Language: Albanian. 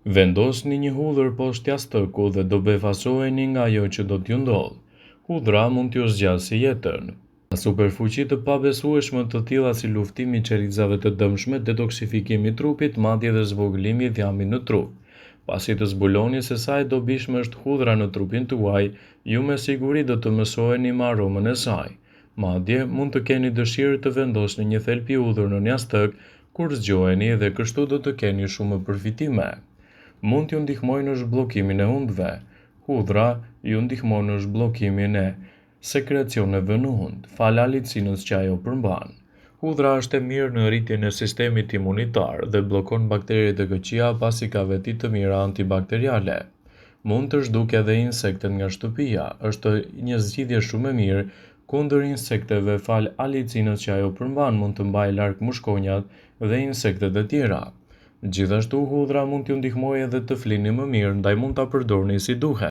Vendosni një hudhër poshtë jastëku dhe do befasojeni nga ajo që do t'ju ndodhë. Hudhra mund t'ju zgjasë jetën. Ka superfuqi të pabesueshme të tilla si luftimi i çelizave të dëmshme, detoksifikimi i trupit, madje dhe zvogëlimi i dhjamit në trup. Pasi të zbuloni se sa e dobishme është hudhra në trupin tuaj, ju me siguri do të mësojeni me aromën e saj. Madje mund të keni dëshirë të vendosni një thelpi hudhër në jastëk kur zgjoheni dhe kështu do të keni shumë përfitime. Mund t'ju ndihmojë në zhbllokimin e hundëve. Hudhra ju ndihmon në zhbllokimin e sekrecioneve në hund, falë alitësinës që ajo përmban. Hudhra është e mirë në rritjen e sistemit imunitar dhe bllokon bakteriet e këqija pasi ka veti të mira antibakteriale. Mund të zhdukë edhe insektet nga shtëpia, është një zgjidhje shumë e mirë kundër insekteve falë alitësinës që ajo përmban, mund të mbajë larg mushkonjat dhe insektet e tjera. Gjithashtu hudhra mund t'ju ndihmojë edhe të flini më mirë, ndaj mund ta përdorni si duhet.